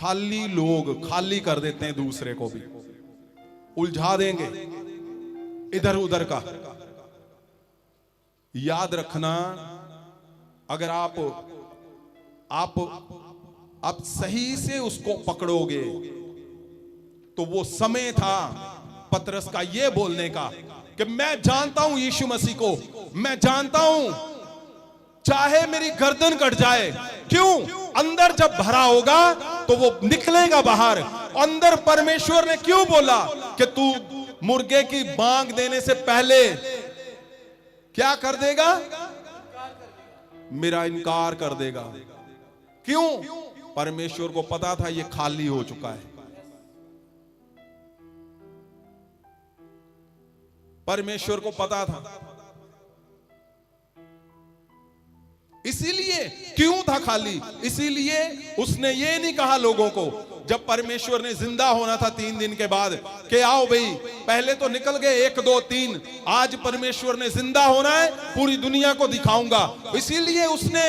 खाली लोग खाली कर देते हैं, दूसरे को भी उलझा देंगे इधर उधर का। याद रखना, अगर आप सही से उसको पकड़ोगे तो वो समय था पतरस का ये बोलने का कि मैं जानता हूं यीशु मसीह को, मैं जानता हूं चाहे मेरी गर्दन कट जाए। क्यों? अंदर जब भरा होगा तो वो निकलेगा बाहर। अंदर परमेश्वर ने क्यों बोला कि तू मुर्गे की बांग देने से पहले क्या कर देगा? मेरा इनकार कर देगा। क्यों? परमेश्वर को पता था ये खाली हो चुका है। परमेश्वर को पता था। इसीलिए क्यों था खाली? इसीलिए उसने ये नहीं कहा लोगों को, जब परमेश्वर ने जिंदा होना था 3 दिन के बाद कि आओ भाई, पहले तो निकल गए 1 2 3, आज परमेश्वर ने जिंदा होना है, पूरी दुनिया को दिखाऊंगा। इसीलिए उसने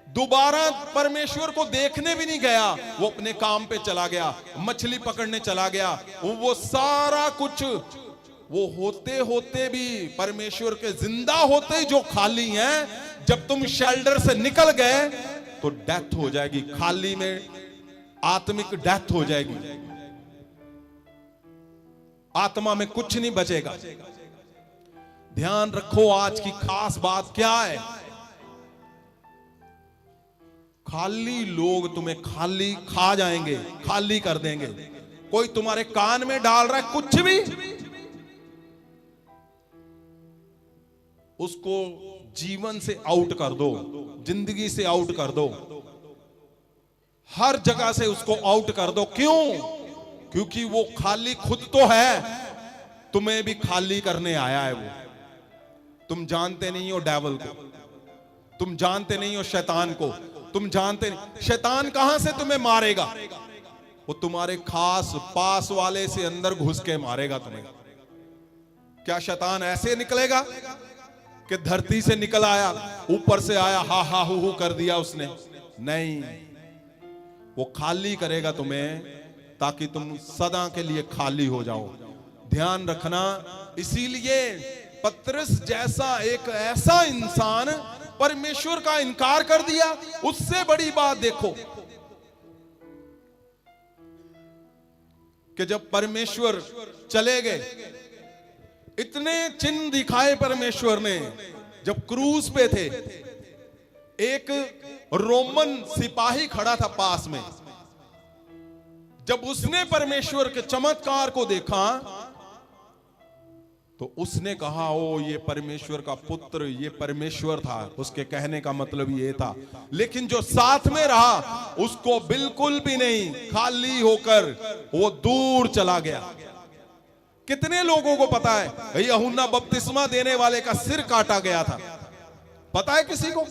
दोबारा परमेश्वर को देखने भी नहीं गया, वो अपने काम पे चला गया, मछली पकड़ने चला गया। वो सारा कुछ वो होते होते भी परमेश्वर के जिंदा होते ही जो खाली हैं, जब तुम शेल्टर से निकल गए तो डेथ हो जाएगी, खाली में आत्मिक डेथ हो जाएगी, आत्मा में कुछ नहीं बचेगा। ध्यान रखो, आज की खास बात क्या है? खाली लोग तुम्हें खाली खा जाएंगे, खाली कर देंगे। कोई तुम्हारे कान में डाल रहा है कुछ भी, उसको जीवन से आउट कर दो, जिंदगी से आउट कर दो, हर जगह से उसको आउट कर दो। क्यों? क्योंकि वो खाली खुद तो है, तुम्हें भी खाली करने आया है वो। तुम जानते नहीं हो डेविल को, तुम जानते नहीं हो शैतान को, तुम जानते नहीं शैतान कहां से तुम्हें मारेगा। वो तुम्हारे खास पास वाले से अंदर घुस के मारेगा तुम्हें। क्या शैतान ऐसे निकलेगा कि धरती से निकल आया, ऊपर से आया, हा हा हु कर दिया उसने? नहीं, वो खाली करेगा तुम्हें ताकि तुम सदा के लिए खाली हो जाओ। ध्यान रखना। इसीलिए पतरस जैसा एक ऐसा इंसान परमेश्वर का इनकार कर दिया। उससे बड़ी बात देखो कि जब परमेश्वर चले गए, इतने चिन्ह दिखाए परमेश्वर ने। जब क्रूस पे थे, एक रोमन सिपाही खड़ा था पास में। जब उसने परमेश्वर के चमत्कार को देखा तो उसने कहा, ओ ये परमेश्वर का पुत्र, ये परमेश्वर था। उसके कहने का मतलब ये था। लेकिन जो साथ में रहा उसको बिल्कुल भी नहीं, खाली होकर वो दूर चला गया। कितने लोगों को पता है यूहन्ना बपतिस्मा देने वाले का सिर काटा गया था? पता है किसी को?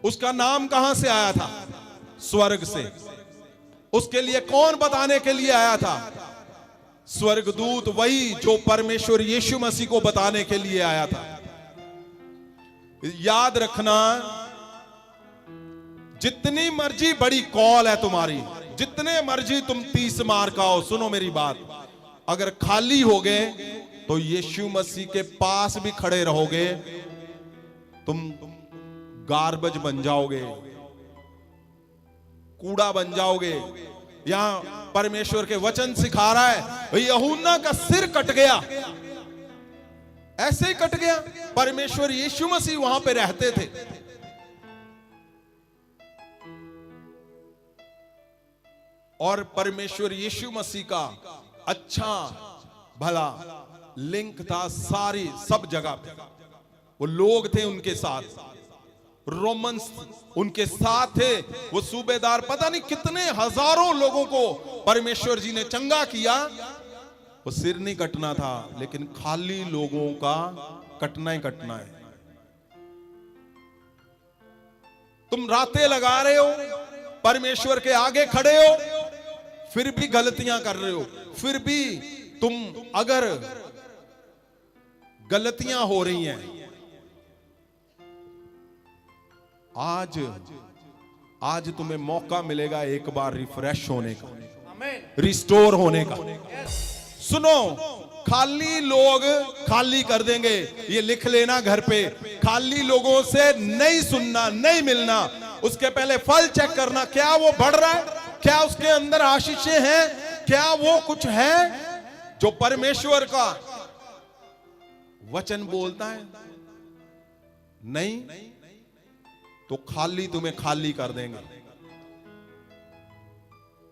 उसका नाम कहां से आया था? स्वर्ग से। उसके लिए कौन बताने के लिए आया था? स्वर्गदूत, वही जो परमेश्वर यीशु मसीह को बताने के लिए आया था। याद रखना, जितनी मर्जी बड़ी कॉल है तुम्हारी, जितने मर्जी तुम 30 मार का हो, सुनो मेरी बात, अगर खाली हो गए तो यीशु मसीह के पास भी खड़े रहोगे, तुम गार्बेज बन जाओगे, कूड़ा बन जाओगे। यहां परमेश्वर के वचन सिखा रहा है, यूहन्ना का सिर कट गया, ऐसे ही कट गया। परमेश्वर यीशु मसीह वहां पे रहते थे। और परमेश्वर यीशु मसीह का अच्छा भला लिंक था सारी सब जगह पे। वो लोग थे उनके साथ, रोमन्स उनके साथ थे, वो सूबेदार, पता नहीं कितने हजारों लोगों को परमेश्वर जी ने चंगा किया। वो सिर नहीं कटना था, लेकिन खाली लोगों का कटना ही कटना है। तुम रातें लगा रहे हो, परमेश्वर के आगे खड़े हो, फिर भी गलतियां कर रहे हो। फिर भी तुम अगर गलतियां हो रही हैं, आज आज तुम्हें मौका मिलेगा एक बार रिफ्रेश होने का, रिस्टोर होने का। सुनो, खाली लोग खाली कर देंगे, ये लिख लेना घर पे। खाली लोगों से नहीं सुनना, नहीं मिलना। उसके पहले फल चेक करना, क्या वो बढ़ रहा है, क्या उसके अंदर आशीषें हैं, क्या वो कुछ है जो परमेश्वर का वचन बोलता है। नहीं तो खाली तुम्हें खाली कर देंगे।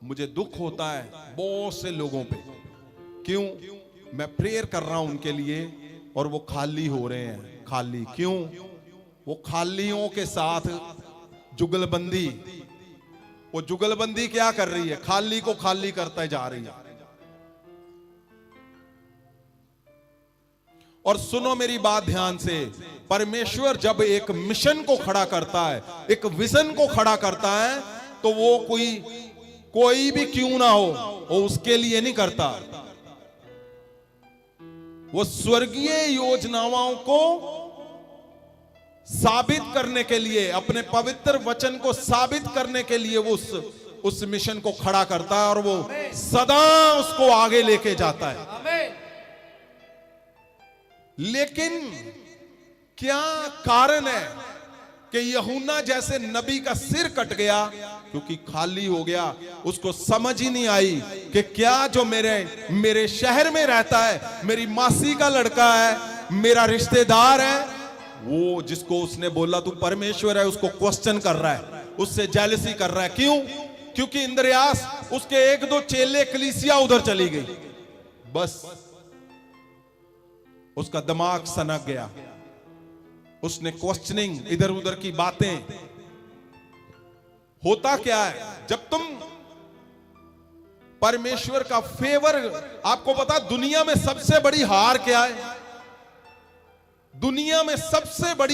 मुझे दुख होता है बहुत से लोगों पे। क्यों? मैं प्रेयर कर रहा हूं उनके लिए और वो खाली हो रहे हैं। खाली क्यों? वो खालियों के साथ जुगलबंदी, वो जुगलबंदी क्या कर रही है? खाली को खाली करता जा रही है। और सुनो मेरी बात ध्यान से, परमेश्वर जब एक मिशन को खड़ा करता है, एक विजन को खड़ा करता है, तो वो कोई भी क्यों ना हो, वो उसके लिए नहीं करता। वो स्वर्गीय योजनाओं को साबित करने के लिए, अपने पवित्र वचन को साबित करने के लिए वो उस मिशन को खड़ा करता है और वो सदा उसको आगे लेके जाता है। लेकिन क्या कारण है कि यूहन्ना जैसे नबी का सिर कट गया? क्योंकि खाली हो गया। उसको समझ ही नहीं आई कि क्या जो मेरे शहर में रहता है, मेरी मासी का लड़का है, मेरा रिश्तेदार है, वो जिसको उसने बोला तू परमेश्वर है, उसको क्वेश्चन कर रहा है, उससे जेलसी कर रहा है। क्यों? क्योंकि इंद्रियास उसके एक दो चेले कलीसिया उधर चली गई, बस उसका दिमाग सनक गया। उसने क्वेश्चनिंग, इधर उधर की बातें। होता क्या है जब तुम परमेश्वर का फेवर, आपको पता दुनिया में सबसे बड़ी हार क्या है? दुनिया में सबसे बड़ी